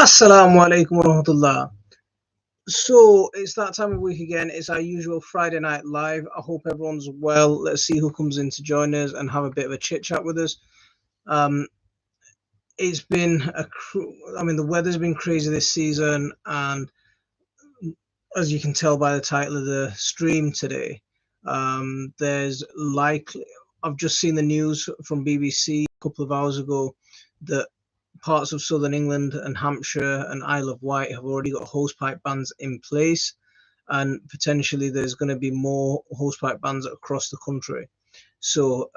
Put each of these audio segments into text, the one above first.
Assalamu alaikum warahmatullah. So it's that time of week again. It's our usual Friday night live. I hope everyone's well. Let's see who comes in to join us and have a bit of a chit chat with us. It's been the weather's been crazy this season, and as you can tell by the title of the stream today, there's likely. I've just seen the news from BBC a couple of hours ago that parts of southern England and Hampshire and Isle of Wight have already got hosepipe bans in place, and potentially there's going to be more hosepipe bans across the country. So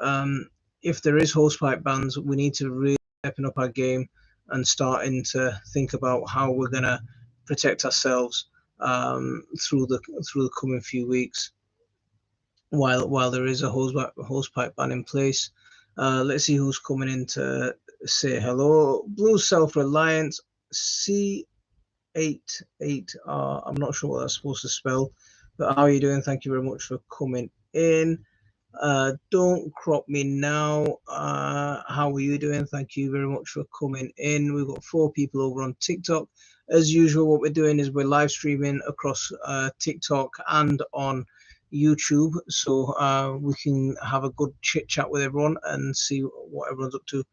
if there is hosepipe bans, we need to really step up our game and starting to think about how we're going to protect ourselves through the coming few weeks while there is a hosepipe ban in place. Let's see who's coming in to say hello. Blue Self-Reliance C88R. I'm not sure what that's supposed to spell, but how are you doing? Thank you very much for coming in. Don't crop me now. How are you doing? Thank you very much for coming in. We've got 4 people over on TikTok. As usual, what we're doing is we're live streaming across TikTok and on YouTube, so we can have a good chit chat with everyone and see what everyone's up to.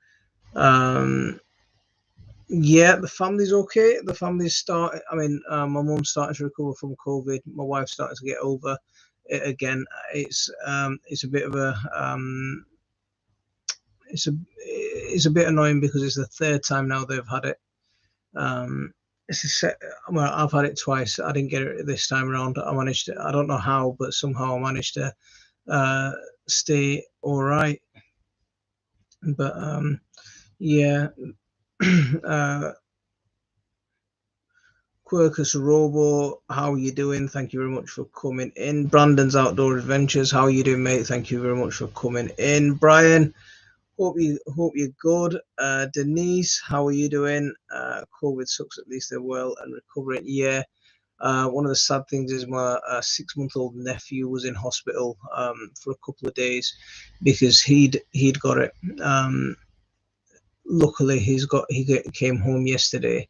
Yeah, the family's okay. The family's started. My mum's starting to recover from COVID. My wife's starting to get over it again. It's a bit of a it's a bit annoying because it's the 3rd time now they've had it. I've had it twice. I didn't get it this time around. I managed to. I don't know how, but somehow I managed to stay all right. But yeah. Quercus Robo, how are you doing? Thank you very much for coming in. Brandon's Outdoor Adventures, how are you doing, mate? Thank you very much for coming in. Brian, hope you're good. Denise, how are you doing? COVID sucks, at least they're well and recovering. Yeah. One of the sad things is my 6-month-old nephew was in hospital for a couple of days because he'd got it. Luckily, he came home yesterday,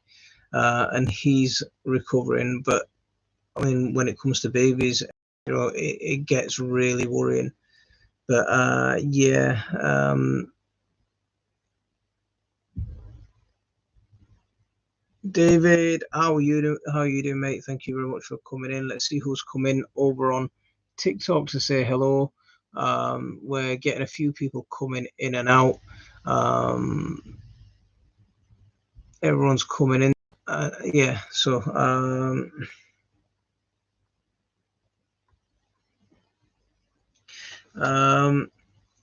and he's recovering. But I mean, when it comes to babies, it gets really worrying. But yeah. David, how are you doing, mate? Thank you very much for coming in. Let's see who's coming over on TikTok to say hello. We're getting a few people coming in and out. Everyone's coming in. Yeah, so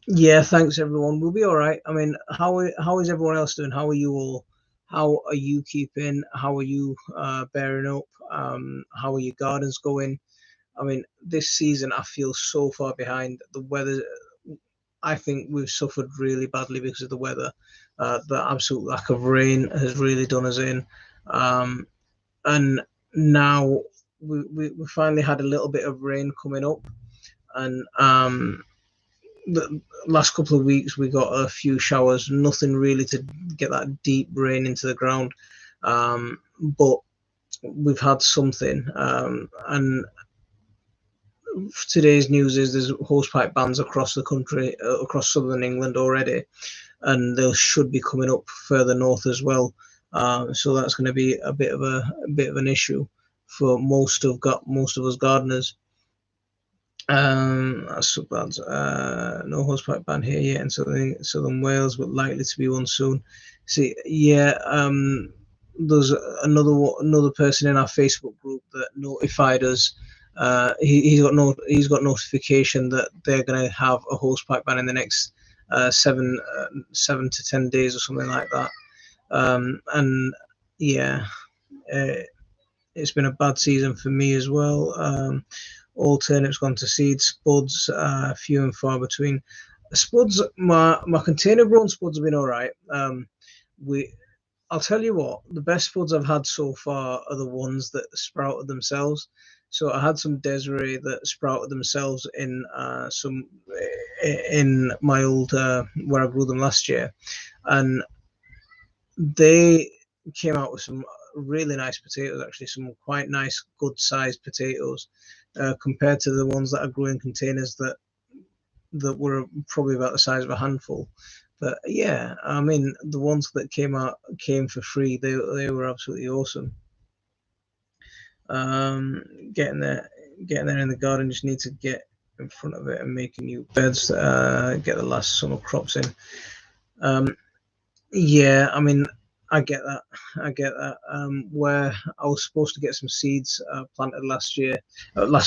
yeah, thanks everyone. We'll be all right. I mean, how is everyone else doing? How are you all? How are you keeping? How are you bearing up? How are your gardens going? I mean, this season I feel so far behind. The weather, I think we've suffered really badly because of the weather. The absolute lack of rain has really done us in. And now we finally had a little bit of rain coming up, and the last couple of weeks we got a few showers, nothing really to get that deep rain into the ground, but we've had something. And today's news is there's hosepipe bans across the country, across southern England already, and they should be coming up further north as well. So that's going to be a bit of an issue for most of us gardeners. That's so bad. No hosepipe ban here yet in southern Wales, but likely to be one soon. See, yeah. There's another person in our Facebook group that notified us. He's got notification that they're going to have a hosepipe ban in the next 7 to 10 days or something like that. And yeah, it's been a bad season for me as well. All turnips gone to seed. Spuds, few and far between. Spuds, my container grown spuds have been all right. I'll tell you what, the best spuds I've had so far are the ones that sprouted themselves. So I had some Desiree that sprouted themselves in my old where I grew them last year, and they came out with some really nice potatoes, actually, some quite nice, good-sized potatoes, compared to the ones that I grew in containers that were probably about the size of a handful. But yeah, I mean, the ones that came for free, they were absolutely awesome. Getting there in the garden, just need to get in front of it and making new beds, get the last summer crops in. Yeah, I mean, I get that. Where I was supposed to get some seeds planted last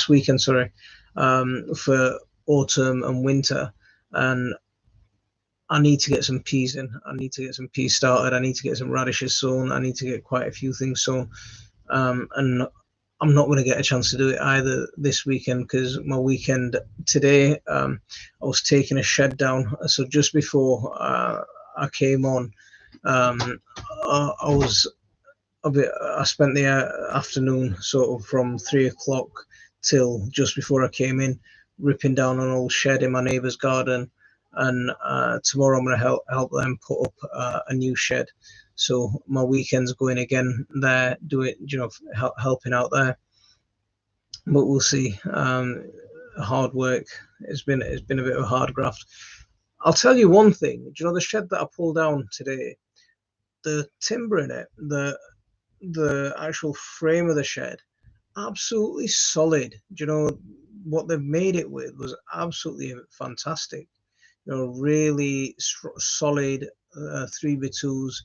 weekend, sorry, for autumn and winter, and I need to get some peas in. I need to get some peas started. I need to get some radishes sown. I need to get quite a few things sown, and I'm not going to get a chance to do it either this weekend because my weekend today, I was taking a shed down. So just before I came on, I was a bit. I spent the afternoon sort of from 3 o'clock till just before I came in, ripping down an old shed in my neighbour's garden, and tomorrow I'm going to help them put up a new shed. So my weekend's going again there, helping out there. But we'll see. Hard work. It's been a bit of a hard graft. I'll tell you one thing. Do you know the shed that I pulled down today? The timber in it, the actual frame of the shed, absolutely solid. Do you know what they've made it with was absolutely fantastic. Really solid 3x2s.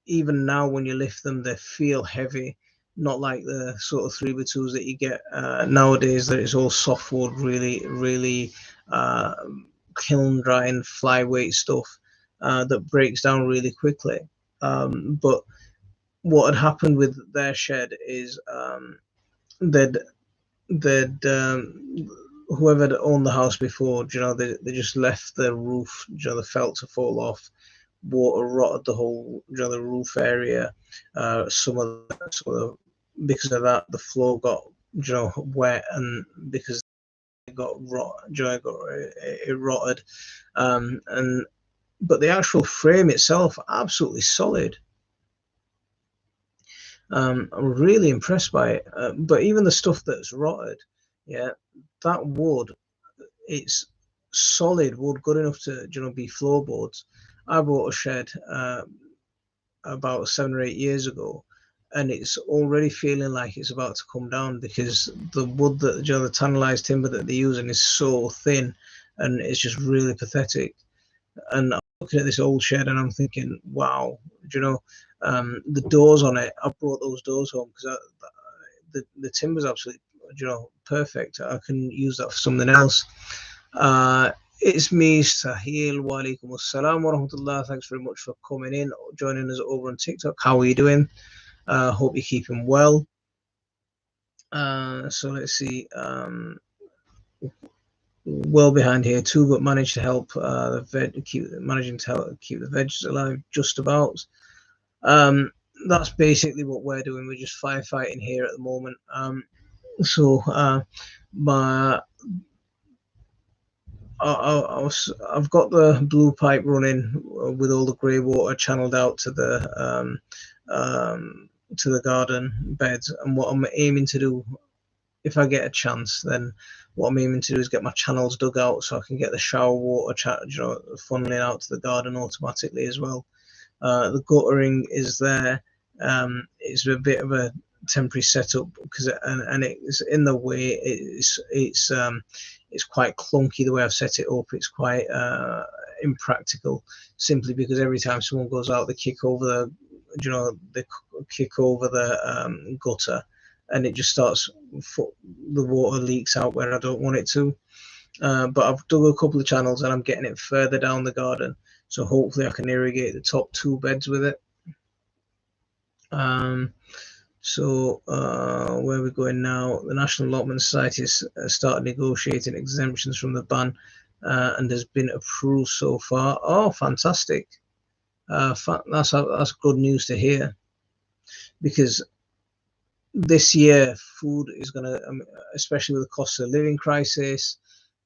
Even now, when you lift them, they feel heavy, not like the sort of 3x2s that you get nowadays. That it's all softwood, really kiln drying flyweight stuff that breaks down really quickly. But what had happened with their shed is they'd whoever had owned the house before, they just left the roof, the felt to fall off. Water rotted the whole, the roof area. Because of that, the floor got, wet, and because it got rot, it rotted. But the actual frame itself, absolutely solid. I'm really impressed by it. But even the stuff that's rotted, yeah, that wood, it's solid wood, good enough to be floorboards. I bought a shed about 7 or 8 years ago, and it's already feeling like it's about to come down because the wood that the tannalized timber that they're using is so thin, and it's just really pathetic. And I'm looking at this old shed and I'm thinking, wow, the doors on it, I brought those doors home because the timber's absolutely, perfect. I can use that for something else. It's me, Sahil. Wa alaikum assalam wa rahmatullah. Thanks very much for coming in, joining us over on TikTok. How are you doing? Hope you're keeping well. So let's see. Well behind here too, but managed to help managing to help keep the veggies alive just about. That's basically what we're doing. We're just firefighting here at the moment. I've got the blue pipe running with all the grey water channeled out to the garden beds, and what I'm aiming to do, if I get a chance, then what I'm aiming to do is get my channels dug out so I can get the shower water funneling out to the garden automatically as well. The guttering is there. It's a bit of a temporary setup because it's in the way. It's quite clunky the way I've set it up. It's quite impractical, simply because every time someone goes out, they kick over the gutter, and it just starts. The water leaks out where I don't want it to. But I've dug a couple of channels and I'm getting it further down the garden, so hopefully I can irrigate the top 2 beds with it. So where are we going now? The National Allotment Society has started negotiating exemptions from the ban, and has been approved so far. Oh, fantastic! That's good news to hear, because this year food is going to, especially with the cost of living crisis,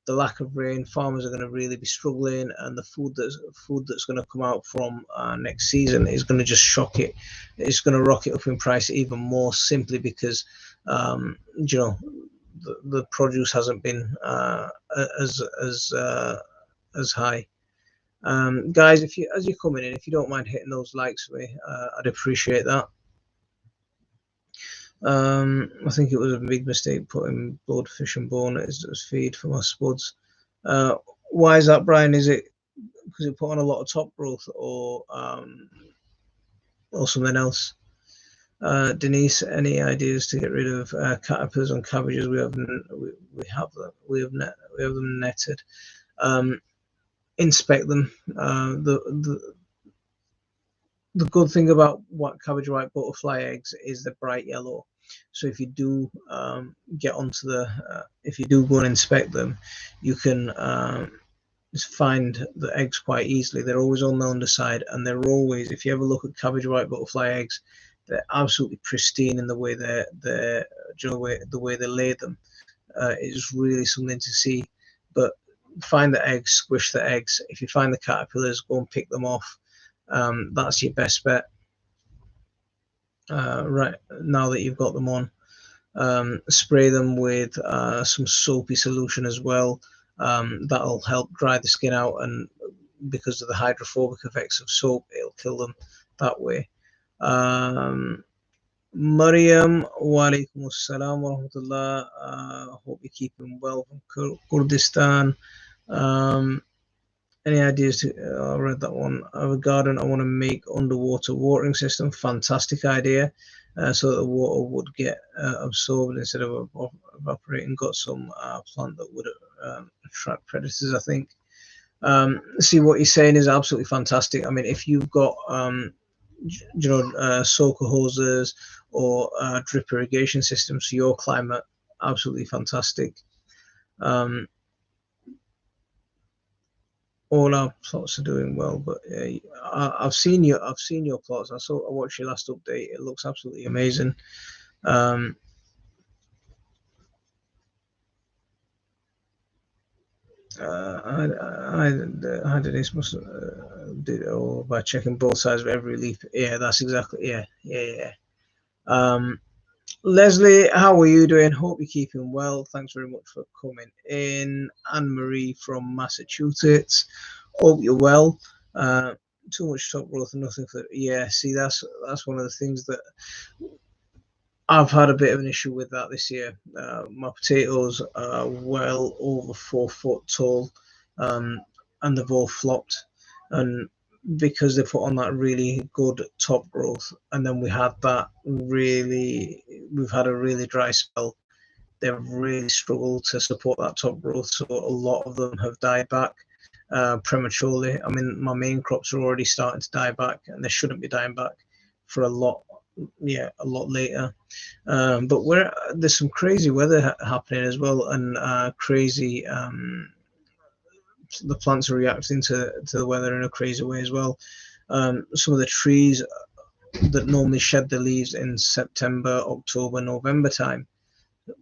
the lack of rain, farmers are going to really be struggling, and the food that's going to come out from next season is going to just shock it. It's going to rocket up in price even more, simply because you know, the produce hasn't been as high. Guys, if you, as you're coming in, if you don't mind hitting those likes for me, I'd appreciate that. I think it was a big mistake putting blood, fish, and bone as feed for my spuds. Why is that, Brian? Is it because it put on a lot of top growth, or something else? Denise, any ideas to get rid of caterpillars on cabbages? We have them netted. Inspect them. The good thing about cabbage white butterfly eggs is they're bright yellow. So if you do get onto if you do go and inspect them, you can find the eggs quite easily. They're always on the underside, and they're always, if you ever look at cabbage white butterfly eggs, they're absolutely pristine in the way the way they lay them. It's really something to see. But find the eggs, squish the eggs. If you find the caterpillars, go and pick them off. That's your best bet. Right now that you've got them on, spray them with some soapy solution as well. That'll help dry the skin out, and because of the hydrophobic effects of soap, it'll kill them that way. Mariam, wa alaikum assalam wa rahmatullah. Hope you're keeping well from Kurdistan. Any ideas I read that one. I have a garden. I want to make underwater watering system. Fantastic idea. So that the water would get absorbed instead of evaporating. Got some plant that would attract predators, I think. See, what you're saying is absolutely fantastic. I mean, if you've got soaker hoses or drip irrigation systems for your climate, absolutely fantastic. All our plots are doing well, but I've seen your plots. I watched your last update. It looks absolutely amazing. Hi Denise, must did it all by checking both sides of every leaf. Yeah, that's exactly. Yeah. Leslie, how are you doing? Hope you're keeping well. Thanks very much for coming in. Anne-Marie from Massachusetts. Hope you're well. Too much top growth and nothing for. Yeah, see, that's one of the things that I've had a bit of an issue with that this year. My potatoes are well over 4 foot tall, and they've all flopped. And because they put on that really good top growth, and then we've had a really dry spell, they've really struggled to support that top growth. So a lot of them have died back prematurely. I mean, my main crops are already starting to die back, and they shouldn't be dying back for a lot later. But there's some crazy weather happening as well, and crazy. The plants are reacting to the weather in a crazy way as well. Some of the trees that normally shed their leaves in September, October, November time,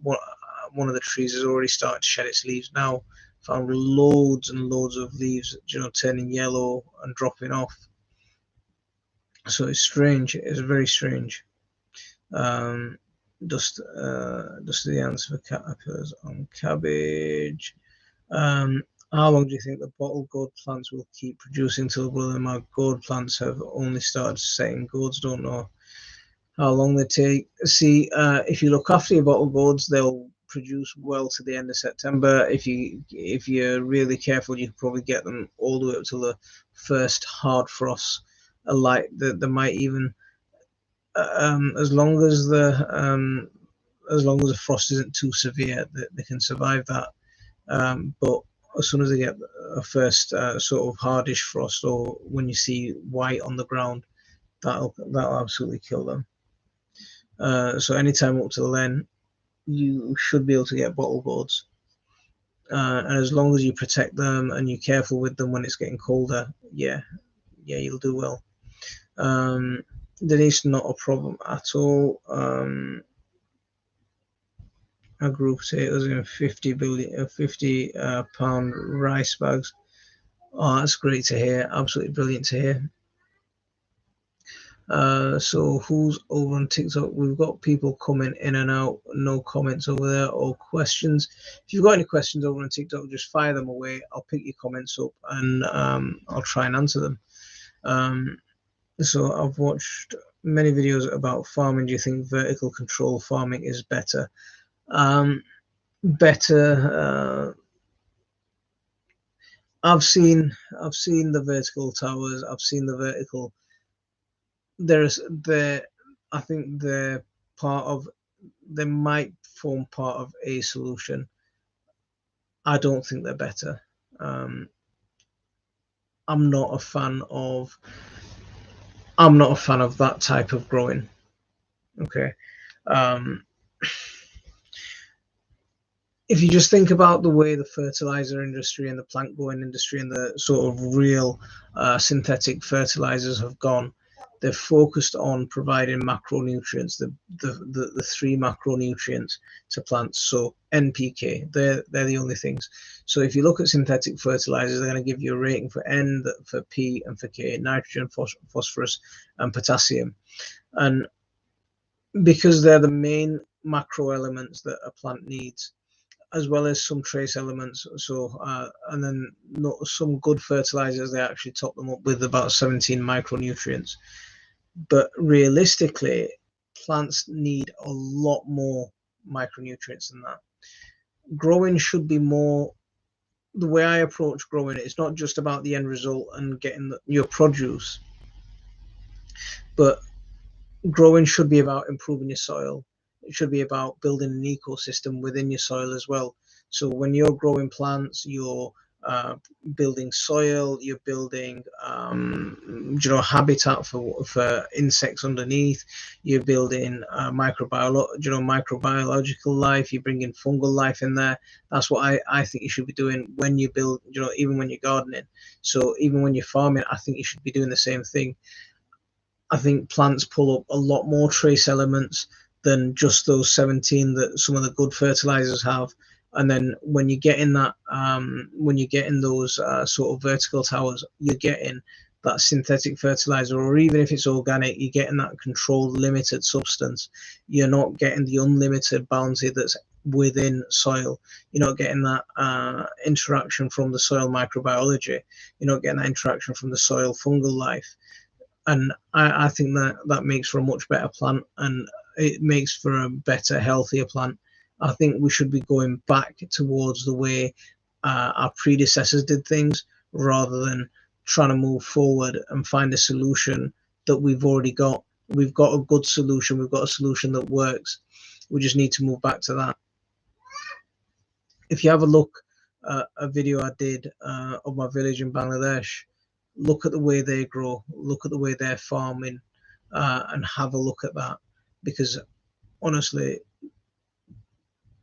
one of the trees has already started to shed its leaves now. Found loads and loads of leaves, turning yellow and dropping off. So it's strange. It's very strange. Just the answer for caterpillars on cabbage. How long do you think the bottle gourd plants will keep producing till brother? My gourd plants have only started setting gourds. Don't know how long they take. See, if you look after your bottle gourds, they'll produce well to the end of September. If you're really careful, you can probably get them all the way up to the first hard frosts. They might even, as long as the frost isn't too severe, they can survive that. But as soon as they get a first sort of hardish frost, or when you see white on the ground, that'll absolutely kill them. So anytime up to then, you should be able to get bottle gourds. And as long as you protect them and you're careful with them when it's getting colder, yeah, you'll do well. Denise, not a problem at all. I grew potatoes in 50 pound rice bags. Oh, that's great to hear. Absolutely brilliant to hear. So who's over on TikTok? We've got people coming in and out. No comments over there or questions. If you've got any questions over on TikTok, just fire them away. I'll pick your comments up and I'll try and answer them. So I've watched many videos about farming. Do you think vertical control farming is better? Better. I've seen the vertical towers. I've seen the vertical. I think they're part of. They might form part of a solution. I don't think they're better. I'm not a fan of. I'm not a fan of that type of growing. Okay. If you just think about the way the fertilizer industry and the plant growing industry and the sort of real synthetic fertilizers have gone, they're focused on providing macronutrients, the three macronutrients to plants. So NPK, they're the only things. So if you look at synthetic fertilizers, they're going to give you a rating for N, for P, and for K, nitrogen, phosphorus, and potassium. And because they're the main macro elements that a plant needs, as well as some trace elements. So, and then some good fertilizers, they actually top them up with about 17 micronutrients. But realistically, plants need a lot more micronutrients than that. Growing should be more, the way I approach growing, it's not just about the end result and getting your produce, but growing should be about improving your soil. It should be about building an ecosystem within your soil as well. So when you're growing plants, you're building soil, you're building habitat for insects underneath, you're building microbiological life, you're bringing fungal life in there. That's what I think you should be doing when you build, even when you're gardening. So even when you're farming, I think you should be doing the same thing. I think plants pull up a lot more trace elements than just those 17 that some of the good fertilizers have. And then when you get in that, when you get in those sort of vertical towers, you're getting that synthetic fertilizer, or even if it's organic, you're getting that controlled, limited substance. You're not getting the unlimited bounty that's within soil. You're not getting that interaction from the soil microbiology. You're not getting that interaction from the soil fungal life. And I think that makes for a much better plant, and it makes for a better, healthier plant. I think we should be going back towards the way our predecessors did things, rather than trying to move forward and find a solution that we've already got. We've got a good solution. We've got a solution that works. We just need to move back to that. If you have a look at a video I did of my village in Bangladesh, look at the way they grow, look at the way they're farming, and have a look at that. Because honestly,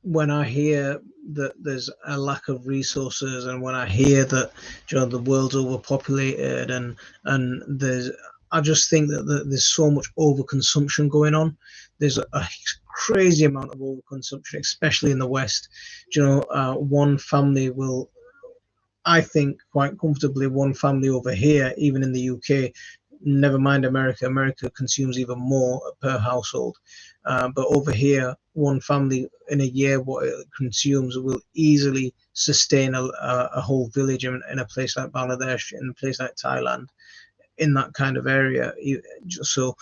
when I hear that there's a lack of resources, and when I hear that the world's overpopulated, and I just think that there's so much overconsumption going on. There's a crazy amount of overconsumption, especially in the West. One family will, I think, quite comfortably, one family over here, even in the UK, never mind America. America consumes even more per household. But over here, one family in a year, what it consumes will easily sustain a whole village in a place like Bangladesh, in a place like Thailand, in that kind of area. So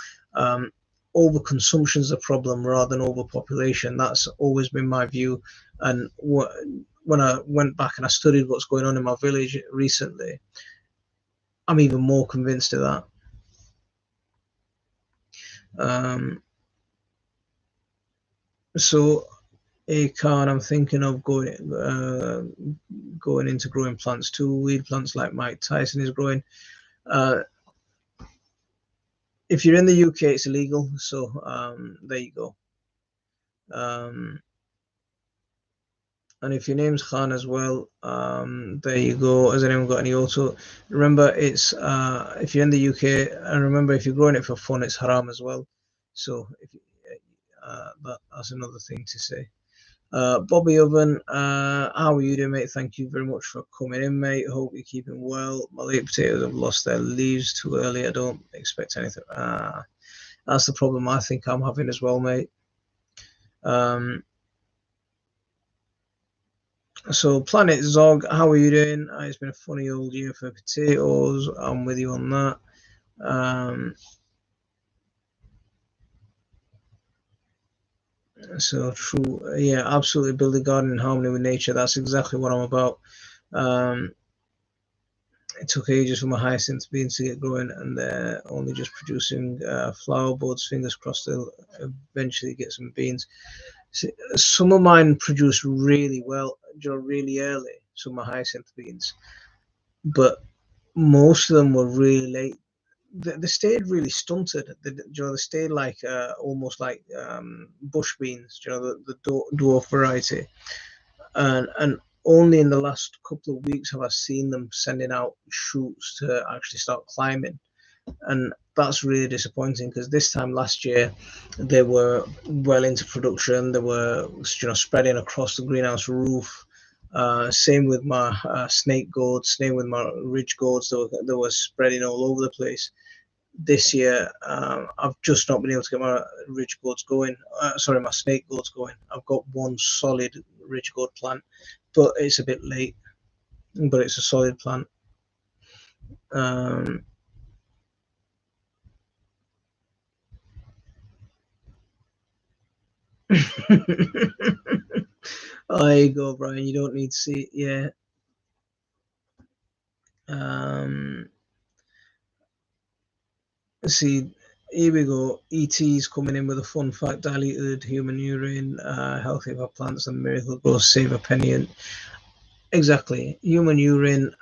overconsumption is a problem rather than overpopulation. That's always been my view. And when I went back and I studied what's going on in my village recently, I'm even more convinced of that. So Acorn, I'm thinking of going into growing plants too, weed plants like Mike Tyson is growing. If you're in the UK, it's illegal, so there you go. And if your name's Khan as well, there you go. Has anyone got any auto? Remember, it's if you're in the UK, and remember, if you're growing it for fun, it's haram as well. So if that's another thing to say. Bobby Oven, how are you doing, mate? Thank you very much for coming in, mate. Hope you're keeping well. My late potatoes have lost their leaves too early. I don't expect anything. That's the problem I think I'm having as well, mate. So Planet Zog, how are you doing? It's been a funny old year for potatoes. I'm with you on that. So true, yeah, absolutely. Build a garden in harmony with nature. That's exactly what I'm about. It took ages for my hyacinth beans to get going, and they're only just producing flower buds. Fingers crossed they'll eventually get some beans. Some of mine produced really well, really early. Some of my hyacinth beans, but most of them were really late. They stayed really stunted. They stayed like almost like bush beans. The dwarf variety, and only in the last couple of weeks have I seen them sending out shoots to actually start climbing, and that's really disappointing because this time last year they were well into production. They were spreading across the greenhouse roof. Same with my snake gourds, same with my ridge gourds. They were spreading all over the place. This year, I've just not been able to get my ridge gourds going. Sorry, my snake gourds going. I've got one solid ridge gourd plant, but it's a bit late. But it's a solid plant. There you go, Brian. You don't need to see it. Yeah. Let's see. Here we go. ET's coming in with a fun fact: diluted human urine, healthy for plants, and miracle grow save a penny. And exactly, human urine,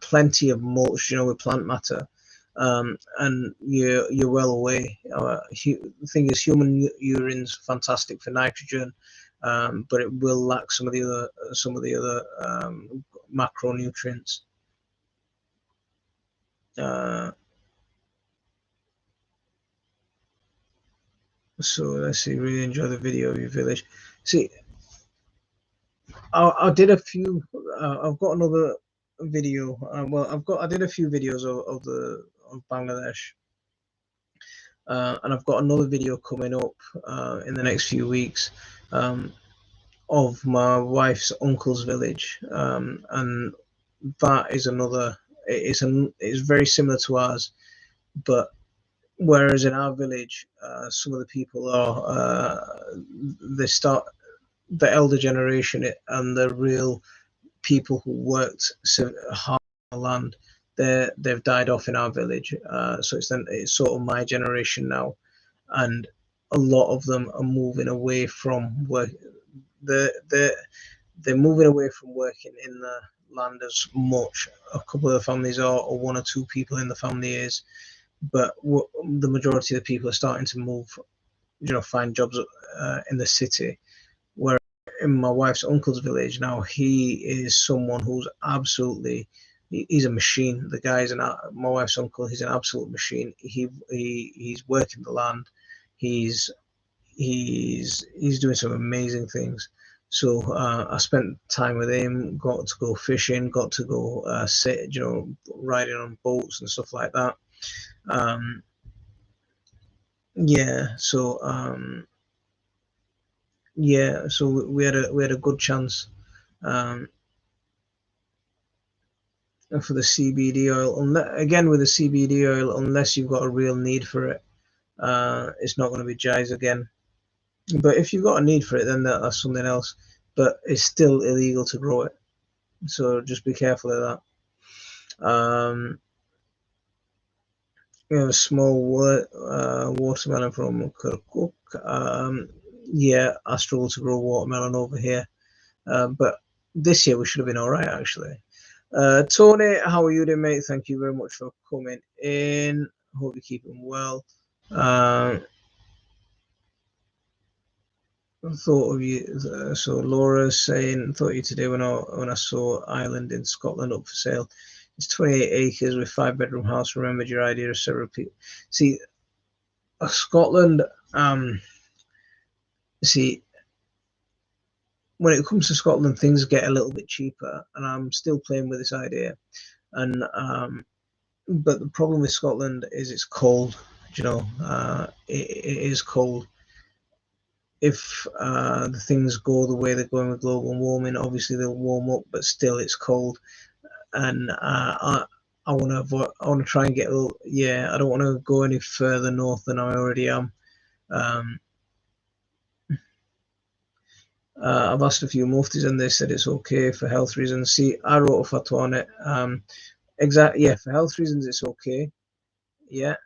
plenty of mulch, with plant matter. And you're well away. The thing is, human urine's fantastic for nitrogen, but it will lack some of the other macronutrients. So let's see. Really enjoy the video of your village. See, I did a few. I've got another video. I did a few videos of Bangladesh. And I've got another video coming up in the next few weeks of my wife's uncle's village, and that is another. It's very similar to ours, but whereas in our village, some of the people they start the elder generation and the real people who worked hard on the land. They've died off in our village, so it's sort of my generation now, and a lot of them are moving away from work. They're moving away from working in the land as much. A couple of the families are, or one or two people in the family is, but the majority of the people are starting to move, find jobs in the city. Where in my wife's uncle's village now, he is someone who's absolutely, he's a machine. The guy's my wife's uncle. He's an absolute machine. He's working the land. He's doing some amazing things. So I spent time with him. Got to go fishing. Got to go sit, riding on boats and stuff like that. Yeah. So yeah. So we had a good chance. For the CBD oil, again with the CBD oil, unless you've got a real need for it, it's not going to be Jais again. But if you've got a need for it, then that's something else. But it's still illegal to grow it, so just be careful of that. We have a small watermelon from Kirkuk. Yeah, I struggle to grow watermelon over here, but this year we should have been all right actually. Tony, how are you doing, mate? Thank you very much for coming in. Hope you're keeping well. Thought of you. So Laura's saying, thought of you today when I saw Island in Scotland up for sale. It's 28 acres with 5-bedroom house. Remembered your idea of several people. See, Scotland. See, when it comes to Scotland, things get a little bit cheaper, and I'm still playing with this idea. And but the problem with Scotland is it's cold. It is cold. If the things go the way they're going with global warming, obviously they'll warm up, but still it's cold. And I want to avoid. I want to try and get a little. Yeah, I don't want to go any further north than I already am. Um, I've asked a few muftis and they said it's okay for health reasons. See, I wrote a fatwa on it. Exactly. Yeah, for health reasons it's okay. Yeah,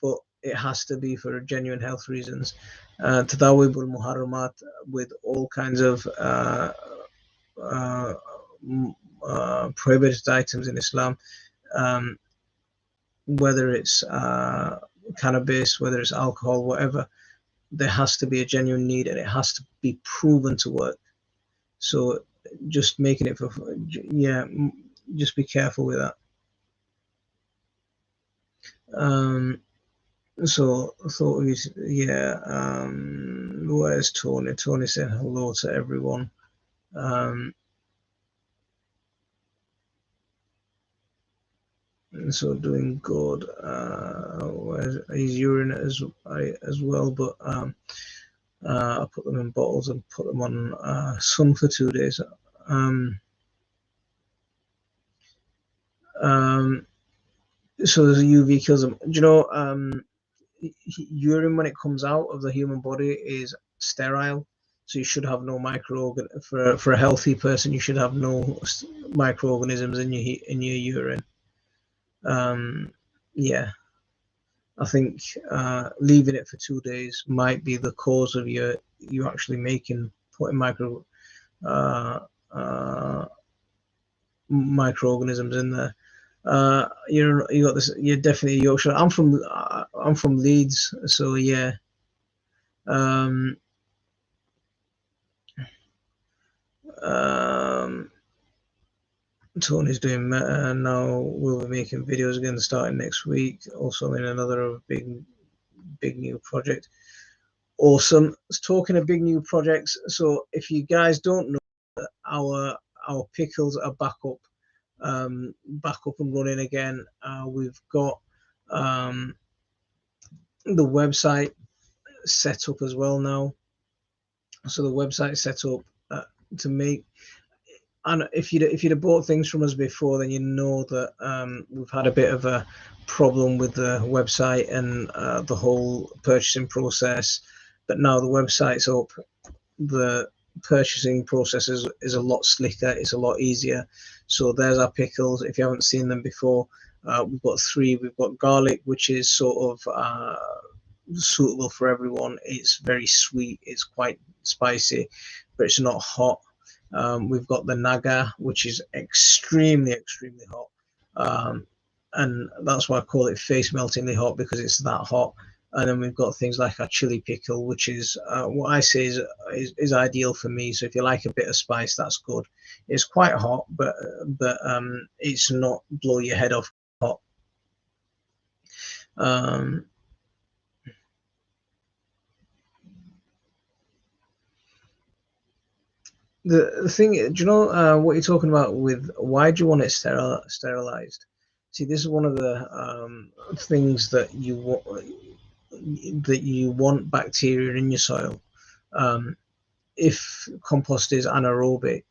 but it has to be for genuine health reasons. Tadawib al muharramat, with all kinds of uh, prohibited items in Islam, um, whether it's cannabis, whether it's alcohol, whatever. There has to be a genuine need, and it has to be proven to work. So just making it for, yeah, just be careful with that. So I thought we, yeah. Where's Tony? Tony said hello to everyone. So doing good. He's urine as well, but I put them in bottles and put them on sun for 2 days. So there's a UV kills them. Do you know? Urine, when it comes out of the human body, is sterile, so you should have no for a healthy person. You should have no microorganisms in your urine. Yeah, I think leaving it for 2 days might be the cause of you actually putting microorganisms in there. You got this. You're definitely Yorkshire. I'm from Leeds, so yeah. Um, Tony's doing meta now. We'll be making videos again starting next week. Also in another big new project. Awesome. Talking of big new projects. So if you guys don't know, our pickles are back up and running again. We've got the website set up as well now. So the website set up to make. And if you'd have bought things from us before, then you know that we've had a bit of a problem with the website and the whole purchasing process. But now the website's up, the purchasing process is a lot slicker. It's a lot easier. So there's our pickles. If you haven't seen them before, we've got 3. We've got garlic, which is sort of suitable for everyone. It's very sweet. It's quite spicy, but it's not hot. We've got the naga, which is extremely hot, and that's why I call it face meltingly hot, because it's that hot. And then we've got things like our chili pickle, which is what I say is ideal for me. So if you like a bit of spice, that's good. It's quite hot, but it's not blow your head off hot. The thing, do you know what you're talking about with why do you want it sterilized? See, this is one of the things that you want bacteria in your soil. If compost is anaerobic,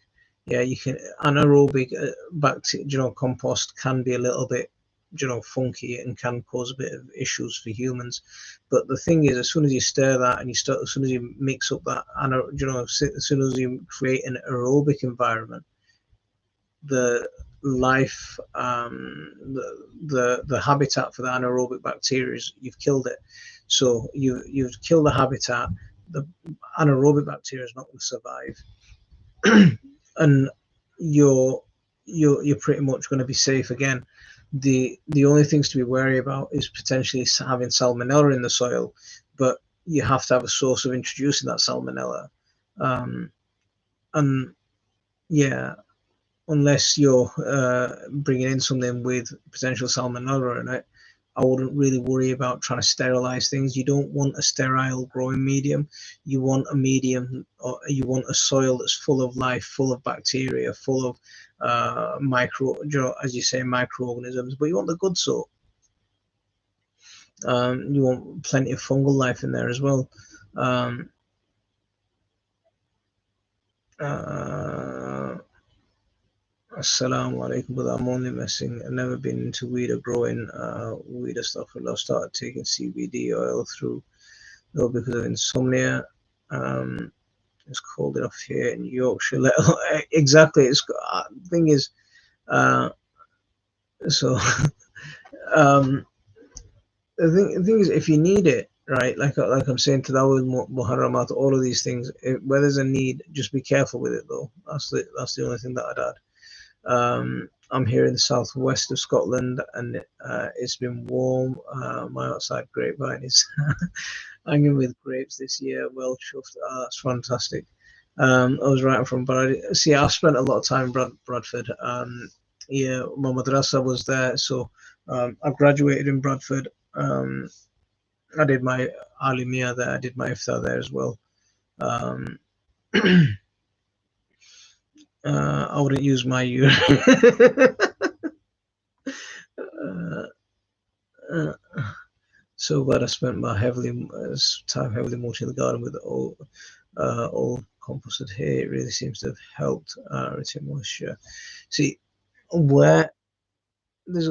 yeah, you can anaerobic bacteria. Compost can be a little bit funky and can cause a bit of issues for humans. But the thing is, as soon as you stir that and as soon as you mix up that, as soon as you create an aerobic environment, the life, the habitat for the anaerobic bacteria, you've killed it. So you've killed the habitat. The anaerobic bacteria is not going to survive, and you're pretty much going to be safe again. The only things to be wary about is potentially having salmonella in the soil, but you have to have a source of introducing that salmonella, and yeah, unless you're bringing in something with potential salmonella in it, I wouldn't really worry about trying to sterilize things. You don't want a sterile growing medium. You want a medium, or you want a soil that's full of life, full of bacteria, full of as you say, microorganisms. But you want the good sort. You want plenty of fungal life in there as well. Assalamu alaikum, but I'm only messing. I've never been into weed or growing weed or stuff. I started taking CBD oil through, though, because of insomnia. It's cold enough here in Yorkshire. Exactly. It's the thing is, so the thing is, if you need it, right? Like I'm saying, Tadawul Muharramat, all of these things. Where there's a need, just be careful with it, though. That's the only thing that I'd add. I'm here in the southwest of Scotland, and it's been warm. My outside grapevine is hanging with grapes this year. Well chuffed. That's fantastic. I was writing from Bradford. See, I spent a lot of time in Bradford. Yeah, my madrasa was there, so I graduated in Bradford. I did my Alimiyah there. I did my Iftar there as well. I wouldn't use my urine. So glad I spent my time heavily mulching the garden with all composted hay. It really seems to have helped retain moisture. See, where there's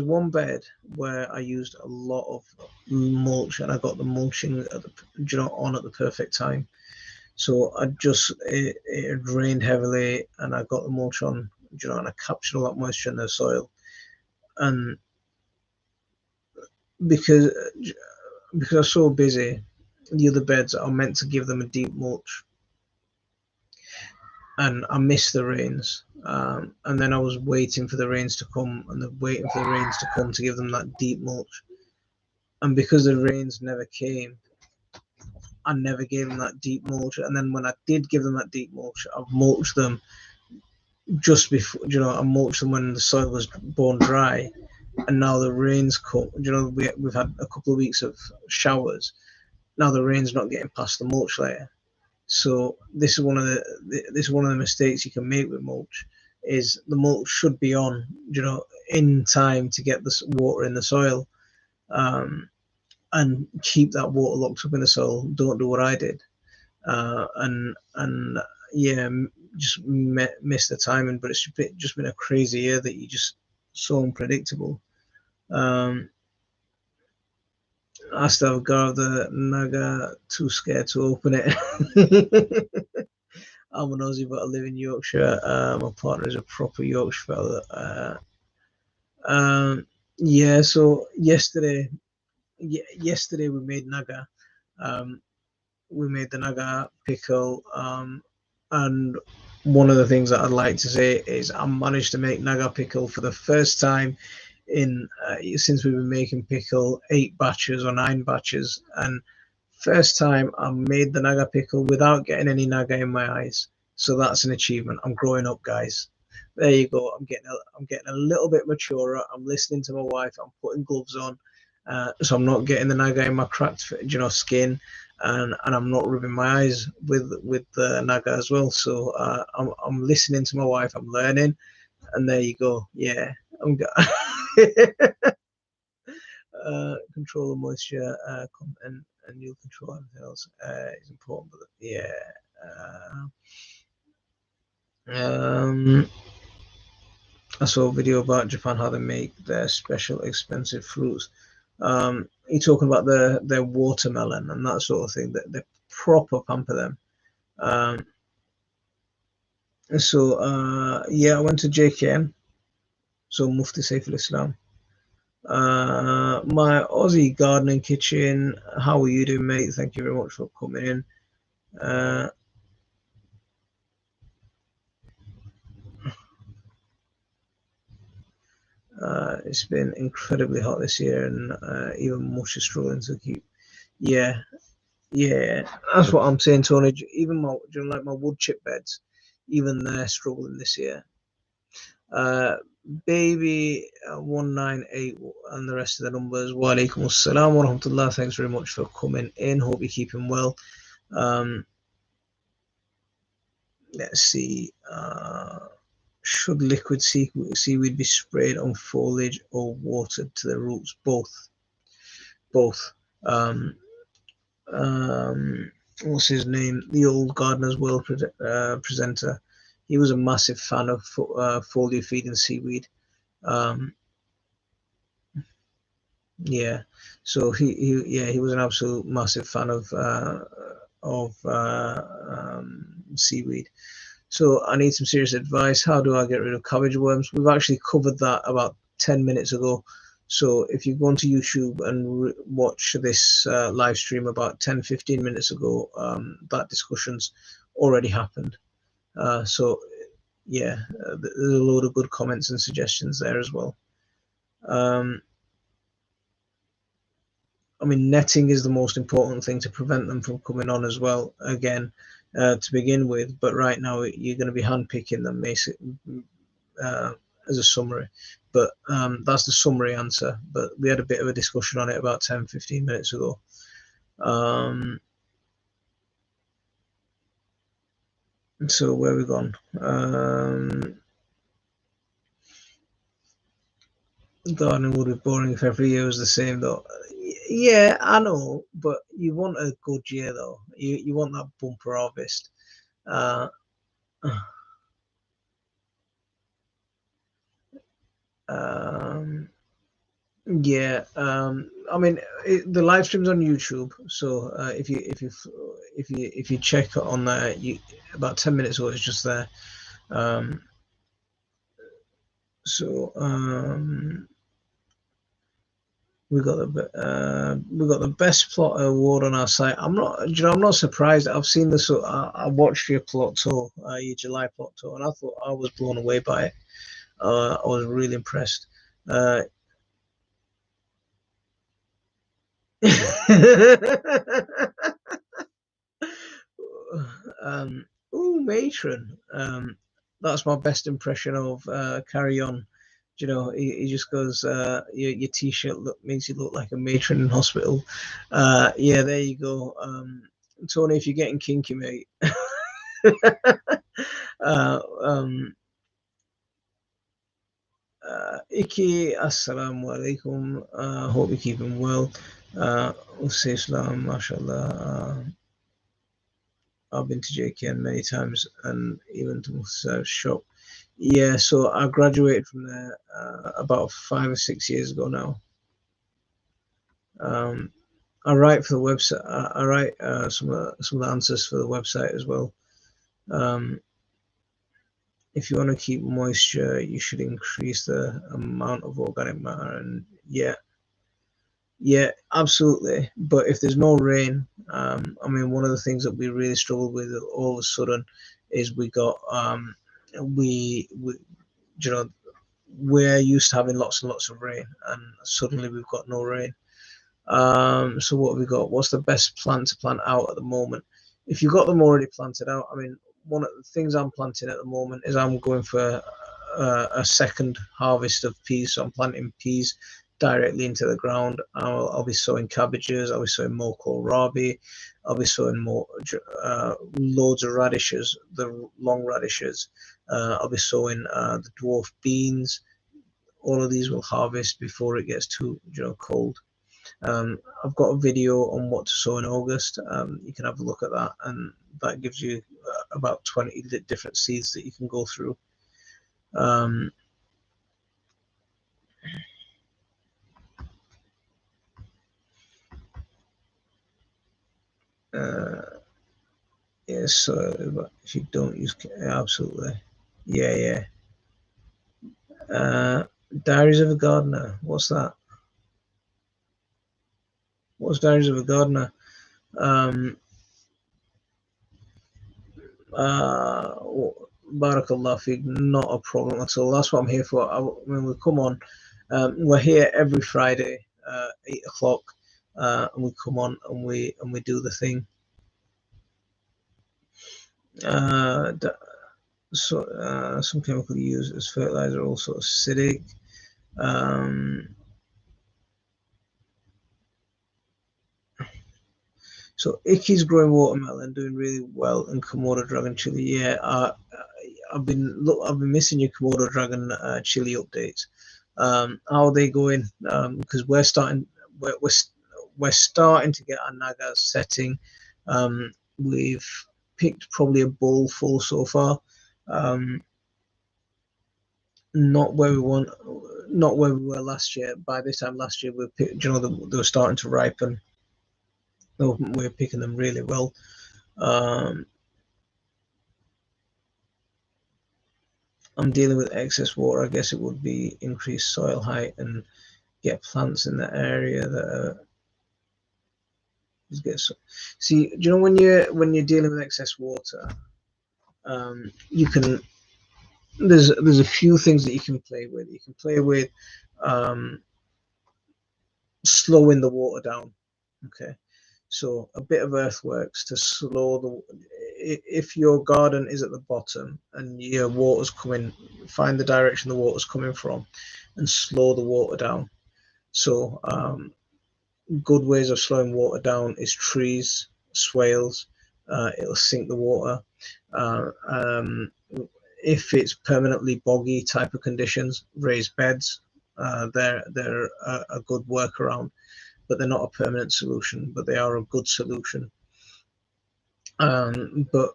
one bed where I used a lot of mulch, and I got the mulching on at the perfect time. So it rained heavily, and I got the mulch on, and I captured all that moisture in the soil. And because I was so busy, the other beds are meant to give them a deep mulch, and I missed the rains. And then I was waiting for the rains to come, to give them that deep mulch. And because the rains never came, I never gave them that deep mulch. And then when I did give them that deep mulch, I've mulched them just before, I mulched them when the soil was bone dry. And now the rains come, we've had a couple of weeks of showers. Now the rain's not getting past the mulch layer. So this is one of the mistakes you can make with mulch, is the mulch should be on, in time to get the water in the soil. And keep that water locked up in the soil. Don't do what I did, and yeah, just missed the timing. But it's just been a crazy year that you just so unpredictable. I still have got the Naga, too scared to open it. I'm an Aussie, but I live in Yorkshire. My partner is a proper Yorkshire fella. Yeah, so yesterday we made Naga. We made the Naga pickle. And one of the things that I'd like to say is I managed to make Naga pickle for the first time since we've been making pickle 8 batches or 9 batches, and first time I made the Naga pickle without getting any Naga in my eyes. So that's an achievement. I'm growing up, guys. There you go. I'm getting a little bit maturer. I'm listening to my wife. I'm putting gloves on, so I'm not getting the Naga in my cracked, skin, and I'm not rubbing my eyes with the Naga as well. So I'm listening to my wife. I'm learning, and there you go. Yeah, I'm. Control the moisture, and you'll control everything else. Is important, but yeah. I saw a video about Japan, how they make their special expensive fruits. You're talking about their watermelon and that sort of thing. That they proper pamper them. Yeah, I went to JKM, so Mufti Saiful Islam. My Aussie gardening kitchen. How are you doing, mate? Thank you very much for coming in. It's been incredibly hot this year, and even Mush is struggling to keep. Yeah, that's what I'm saying, Tony. Even my wood chip beds, even they're struggling this year. Baby 198 and the rest of the numbers. Wa alaikum assalam wa rahmatullah. Thanks very much for coming in. Hope you're keeping well. Let's see. Should liquid seaweed be sprayed on foliage or watered to the roots? Both. What's his name? The old Gardener's World presenter. He was a massive fan of foliar feeding seaweed. Yeah, so he was an absolute massive fan of seaweed. So I need some serious advice. How do I get rid of cabbage worms? We've actually covered that about 10 minutes ago. So if you go onto YouTube and watch this live stream about 10-15 minutes ago, that discussion's already happened. So yeah, there's a load of good comments and suggestions there as well. I mean, netting is the most important thing to prevent them from coming on as well, again, to begin with. But right now, you're going to be handpicking them, as a summary. But that's the summary answer. But we had a bit of a discussion on it about 10-15 minutes ago. So where have we gone? Gardening would be boring if every year was the same, though. Yeah, I know, but you want a good year, though. You want that bumper harvest. Yeah, I mean, the live stream's on YouTube, so if you check on there, about 10 minutes ago, it's just there. So we got the best plot award on our site. I'm not surprised. I've seen this. I watched your plot tour, your July plot tour, and I thought I was blown away by it. I was really impressed. Matron. That's my best impression of Carry On. You know, he just goes, your t-shirt makes you look like a matron in hospital. Yeah, there you go. Tony, if you're getting kinky, mate. Iki, assalamu alaikum. Hope you're keeping well. Islam, mashallah. I've been to JKN many times and even to Musa's shop. Yeah, so I graduated from there about 5 or 6 years ago now. I write for the website. I write some of the answers for the website as well. If you want to keep moisture, you should increase the amount of organic matter. And yeah, absolutely. But if there's no rain, I mean, one of the things that we really struggled with all of a sudden is we got we you know, we're used to having lots and lots of rain, and suddenly we've got no rain. So what have we got? What's the best plant to plant out at the moment? If you've got them already planted out, I mean, one of the things I'm planting at the moment is I'm going for a second harvest of peas. So I'm planting peas directly into the ground. I'll be sowing cabbages. I'll be sowing more kohlrabi. I'll be sowing more loads of radishes, the long radishes. I'll be sowing the dwarf beans. All of these will harvest before it gets too cold. I've got a video on what to sow in August. You can have a look at that, and that gives you about 20 different seeds that you can go through. Yeah, so if you don't use, absolutely, yeah. Diaries of a Gardener. What's that? What's Diaries of a Gardener? Barakallah Fig, not a problem at all. That's what I'm here for. When we come on, we're here every Friday, 8 o'clock, and we come on and we do the thing. some chemical used as fertilizer are also acidic. So Icky's growing watermelon, doing really well, and Komodo dragon chili. Yeah, I've been missing your Komodo dragon chili updates. How are they going? Because we're starting to get our nagas setting. We've picked probably a bowl full so far. Not where we want, not where we were last year. By this time last year, they were starting to ripen. We were picking them really well. I'm dealing with excess water. I guess it would be increased soil height and get plants in the area that are. See, do you know when you're dealing with excess water, you can. There's a few things that you can play with. You can play with slowing the water down. Okay, so a bit of earthworks to slow the. If your garden is at the bottom and your water's coming, find the direction the water's coming from, and slow the water down. So good ways of slowing water down is trees, swales. It'll sink the water. If it's permanently boggy type of conditions, raised beds. They're a good workaround, but they're not a permanent solution. But they are a good solution. But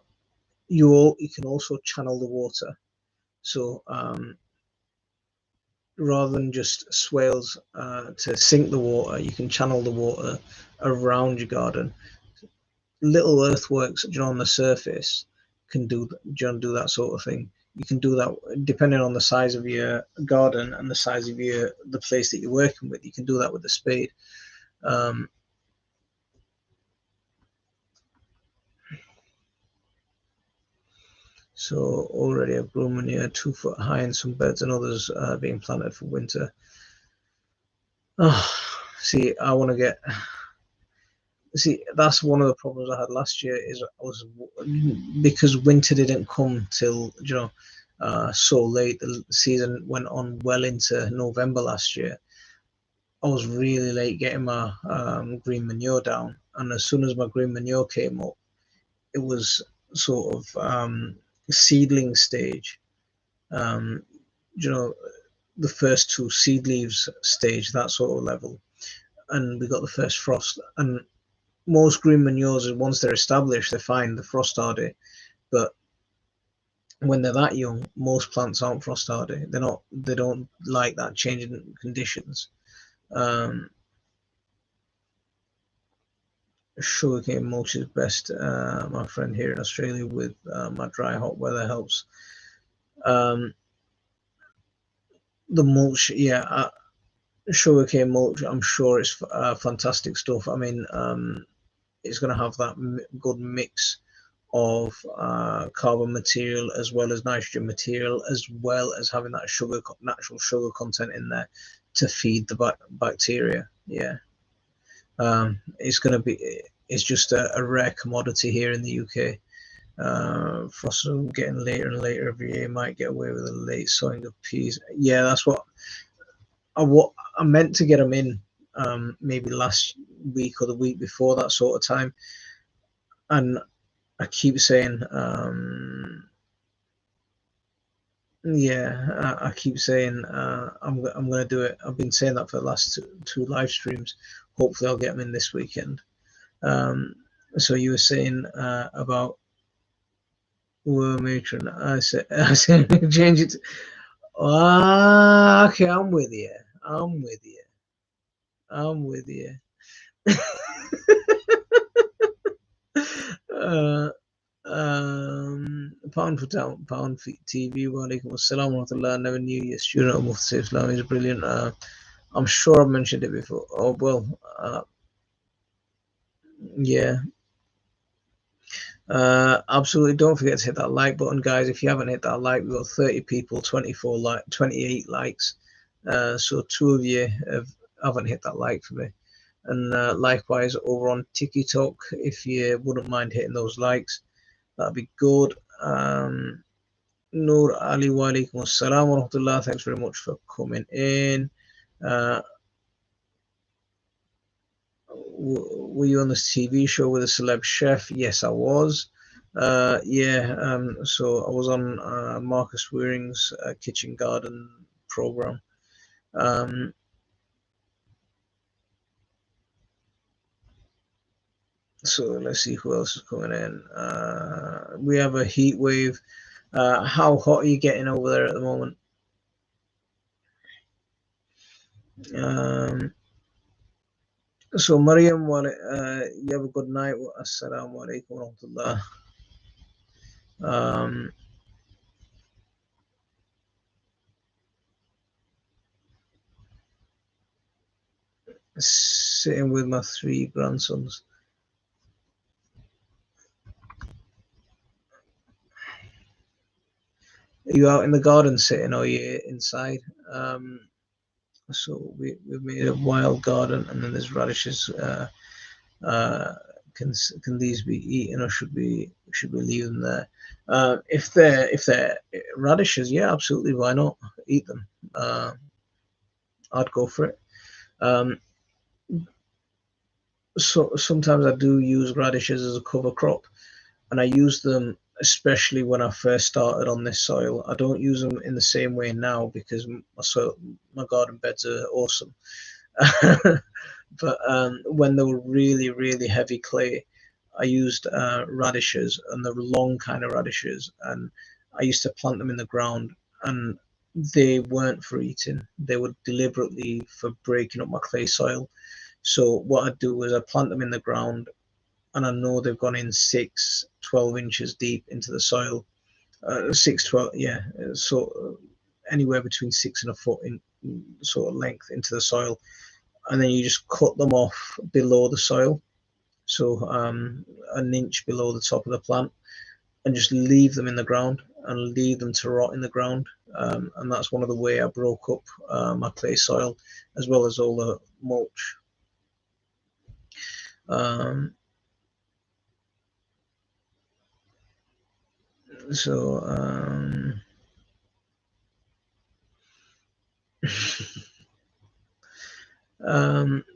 you can also channel the water. So rather than just swales to sink the water, you can channel the water around your garden. Little earthworks on the surface can do that sort of thing. You can do that depending on the size of your garden and the size of the place that you're working with. You can do that with a spade. So already I've grown manure 2 foot high in some beds and others being planted for winter. See, that's one of the problems I had last year. Because winter didn't come till so late. The season went on well into November last year. I was really late getting my green manure down, and as soon as my green manure came up, it was sort of seedling stage. The first 2 seed leaves stage, that sort of level, and we got the first frost. And most green manures, once they're established, they're fine. The frost hardy, but when they're that young, most plants aren't frost hardy. They don't like that change in conditions. Sugarcane mulch is best. My friend here in Australia with my dry hot weather helps. The mulch, yeah, sugarcane mulch. I'm sure it's fantastic stuff. I mean, it's going to have that good mix of carbon material as well as nitrogen material, as well as having that natural sugar content in there to feed the bacteria. Yeah. It's just a rare commodity here in the UK. Frosts are getting later and later every year. Might get away with a late sowing of peas. Yeah, that's what I meant to get them in maybe last week or the week before, that sort of time. And I keep saying, I keep saying I'm going to do it. I've been saying that for the last two live streams. Hopefully I'll get them in this weekend. So you were saying about matron. I said change it. Okay, I'm with you. Pound for town, pound for TV. Walaikum assalam wa rahmatullah. Never knew your student of Mufti Islam is brilliant. I'm sure I've mentioned it before. Oh well, yeah. Absolutely, don't forget to hit that like button, guys. If you haven't hit that like, we've got 30 people, 28 likes. So 2 of you haven't hit that like for me. And likewise over on TikTok, if you wouldn't mind hitting those likes, that'd be good. Noor Ali, wa alaikum assalam wa rahmatullah. Thanks very much for coming in. Were you on this TV show with a celeb chef? Yes, I was. Yeah, so I was on Marcus Waring's Kitchen Garden program. So let's see who else is coming in. We have a heat wave. How hot are you getting over there at the moment? So Mariam, you have a good night. Assalamu alaikum wa rahmatullah. Sitting with my 3 grandsons. Are you out in the garden sitting, or are you inside? So we've made a wild garden, and then there's radishes. Can these be eaten, or should we leave them there? If they're radishes, yeah, absolutely. Why not eat them? I'd go for it. So sometimes I do use radishes as a cover crop, and I use them especially when I first started on this soil. I don't use them in the same way now because my garden beds are awesome. But when they were really, really heavy clay, I used radishes, and the long kind of radishes, and I used to plant them in the ground, and they weren't for eating. They were deliberately for breaking up my clay soil. So what I do is I plant them in the ground, and I know they've gone in 12 inches deep into the soil. 12, yeah. So anywhere between 6 and a foot in sort of length into the soil, and then you just cut them off below the soil, so an inch below the top of the plant, and just leave them in the ground and leave them to rot in the ground. And that's one of the way I broke up my clay soil, as well as all the mulch. So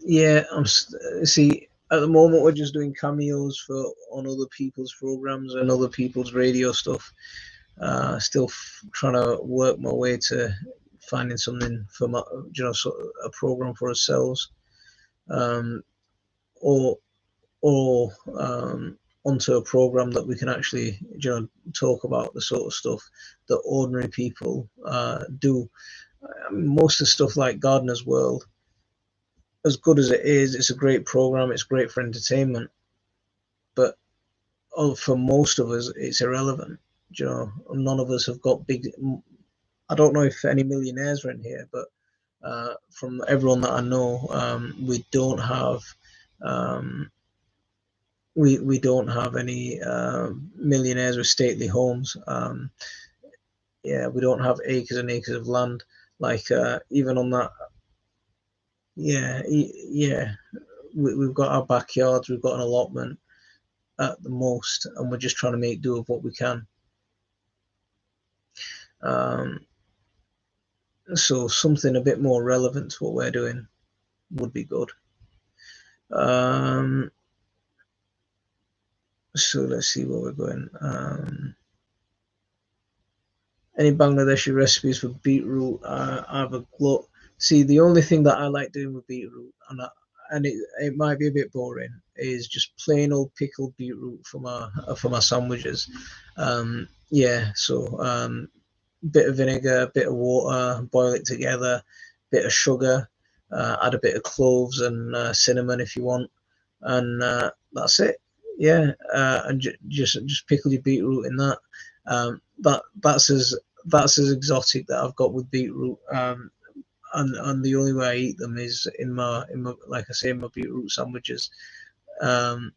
yeah, see, at the moment we're just doing cameos on other people's programs and other people's radio stuff. Still trying to work my way to finding something for my, sort of a program for ourselves, or onto a program that we can actually, talk about the sort of stuff that ordinary people do. Most of the stuff like Gardener's World, as good as it is, it's a great program. It's great for entertainment, but for most of us, it's irrelevant. None of us have got big. I don't know if any millionaires are in here, but from everyone that I know, we don't have we don't have any millionaires with stately homes. Yeah, we don't have acres and acres of land. Like even on that, yeah, yeah, we've got our backyards, we've got an allotment at the most, and we're just trying to make do of what we can. So something a bit more relevant to what we're doing would be good. So let's see where we're going. Any Bangladeshi recipes for beetroot? I have a glut. See, the only thing that I like doing with beetroot, and it might be a bit boring, is just plain old pickled beetroot for my sandwiches. Yeah, so bit of vinegar, bit of water, boil it together, bit of sugar, add a bit of cloves and cinnamon if you want, and that's it. Yeah, and just pickle your beetroot in that. That's as exotic that I've got with beetroot. And the only way I eat them is in my like I say, in my beetroot sandwiches. Is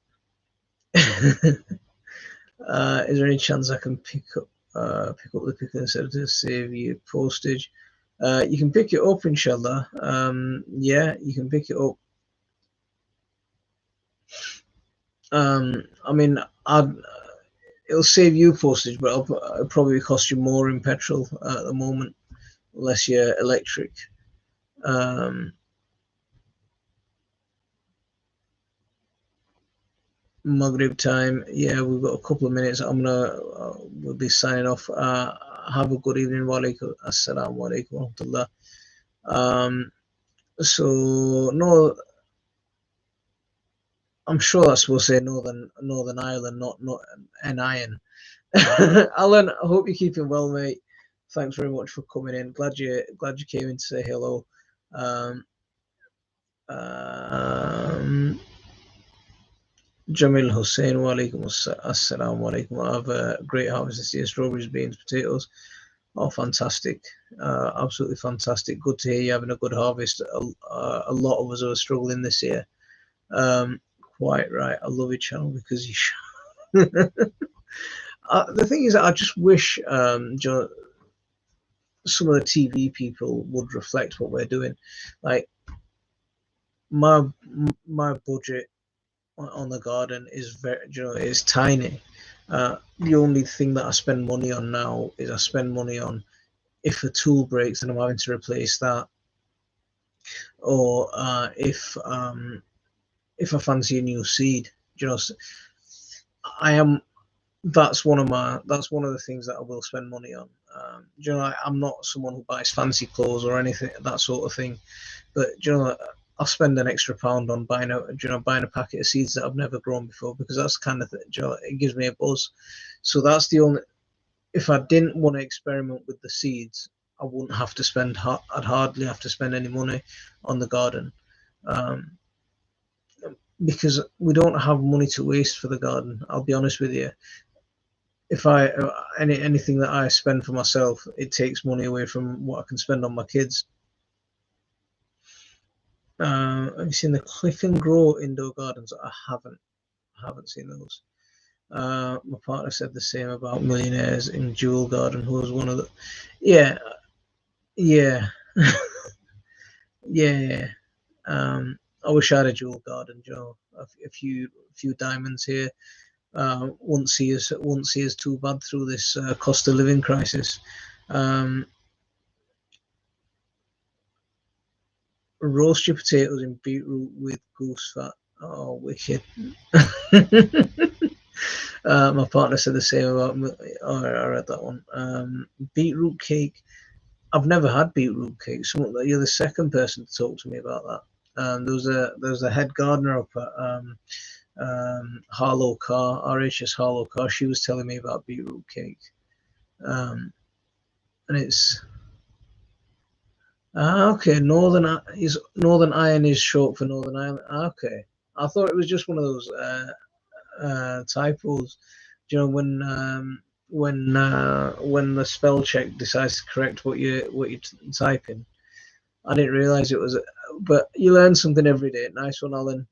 there any chance I can pick up the pickle instead of to save you postage? You can pick it up, inshallah. Yeah, you can pick it up. I mean, it'll save you postage, but it'll probably cost you more in petrol at the moment, unless you're electric. Maghrib time. Yeah, we've got a couple of minutes. We'll be signing off. Have a good evening. Wa alaikum assalamu alaikum wa rahmatullah. So no, I'm sure that's supposed to say Northern Ireland, not an iron. Alan, I hope you're keeping well, mate. Thanks very much for coming in. Glad you came in to say hello. Jamil Hussein, wa alaikum assalamu alaikum. I have a great harvest this year: strawberries, beans, potatoes. Oh, fantastic! Absolutely fantastic. Good to hear you having a good harvest. A lot of us are struggling this year. Quite right. I love your channel because you. The thing is, I just wish some of the TV people would reflect what we're doing. Like my budget on the garden is is tiny. The only thing that I spend money on now is I spend money on if a tool breaks and I'm having to replace that, or if I fancy a new seed. That's one of the things that I will spend money on. I'm not someone who buys fancy clothes or anything, that sort of thing, but I'll spend an extra £1 on buying a packet of seeds that I've never grown before, because that's kind of it gives me a buzz. So that's the only. If I didn't want to experiment with the seeds, I wouldn't have to spend. I'd hardly have to spend any money on the garden, because we don't have money to waste for the garden. I'll be honest with you. If anything that I spend for myself, it takes money away from what I can spend on my kids. Have you seen the Click and Grow indoor gardens? I haven't seen those. My partner said the same about Millionaires in Jewel Garden, who was one of the. Yeah. Yeah. I wish I had a Jewel Garden, Joe. A few diamonds here. Won't see us too bad through this cost of living crisis. Roast your potatoes in beetroot with goose fat. Oh, wicked. My partner said the same about. Oh, I read that one. Beetroot cake. I've never had beetroot cake. You're the second person to talk to me about that. There was a head gardener up at Harlow Car, RHS Harlow Car. She was telling me about beetroot cake, and it's okay. Northern Iron is short for Northern Ireland. Okay, I thought it was just one of those typos. When the spell check decides to correct what you're typing. I didn't realize it was, but you learn something every day. Nice one, Alan.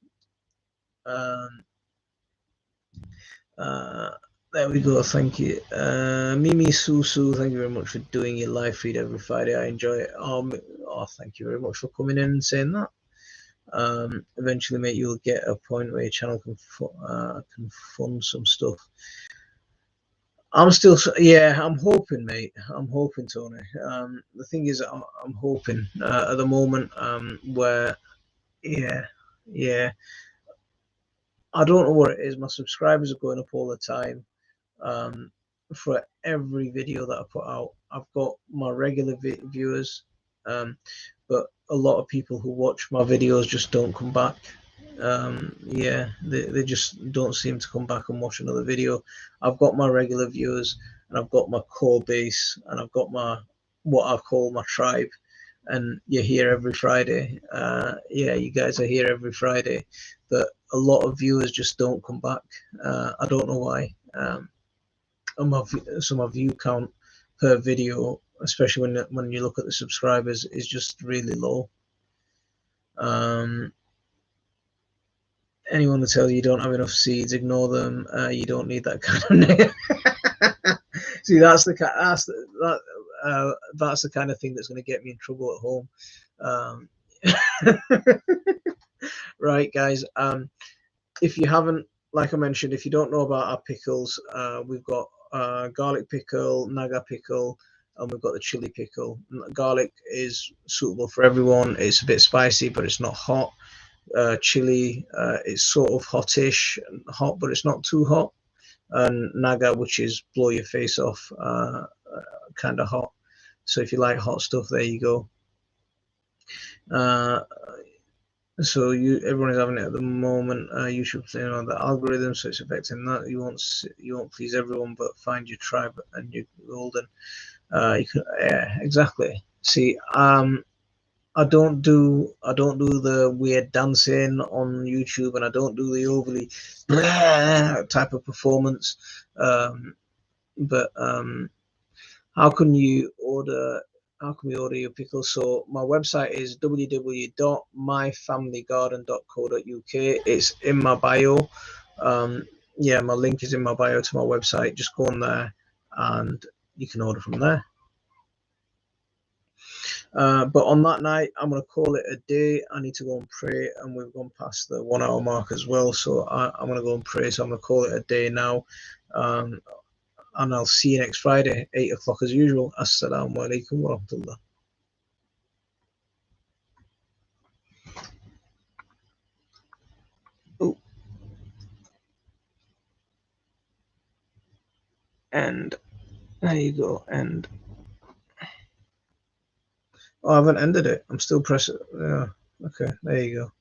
There we go. Thank you, Mimi Susu. Thank you very much for doing your live feed every Friday. I enjoy it. Thank you very much for coming in and saying that. Eventually, mate, you'll get a point where your channel can fund some stuff. I'm hoping, mate. I'm hoping, Tony. The thing is, I'm hoping at the moment where, yeah. I don't know what it is. My subscribers are going up all the time. For every video that I put out, I've got my regular viewers, but a lot of people who watch my videos just don't come back. They just don't seem to come back and watch another video. I've got my regular viewers, and I've got my core base, and I've got what I call my tribe, and you're here every Friday. You guys are here every Friday, but a lot of viewers just don't come back. I don't know why. So my view count per video, especially when you look at the subscribers, is just really low. Anyone that tells you don't have enough seeds, ignore them. You don't need that kind of name. See, that's the kind of thing that's going to get me in trouble at home. Right, guys. If you haven't like I mentioned, if you don't know about our pickles, we've got garlic pickle, naga pickle, and we've got the chili pickle. Garlic is suitable for everyone. It's a bit spicy, but it's not hot. Chili, it's sort of hottish, hot, but it's not too hot. And naga, which is blow your face off, kind of hot. So if you like hot stuff, there you go. So everyone is having it at the moment. YouTube playing on the algorithm, so it's affecting that. You won't please everyone, but find your tribe and you're golden. Yeah, exactly. See, I don't do the weird dancing on YouTube, and I don't do the overly type of performance. But how can you order? How can we order your pickles? So my website is www.myfamilygarden.co.uk. It's in my bio. Yeah, my link is in my bio to my website. Just go on there, and you can order from there. But on that night, I'm going to call it a day. I need to go and pray, and we've gone past the 1 hour mark as well. So I'm going to go and pray. So I'm going to call it a day now. And I'll see you next Friday, 8 o'clock as usual. Assalamu alaikum wa rahmatullah. Oh. And there you go. And oh, I haven't ended it. I'm still pressing. Yeah. Okay, there you go.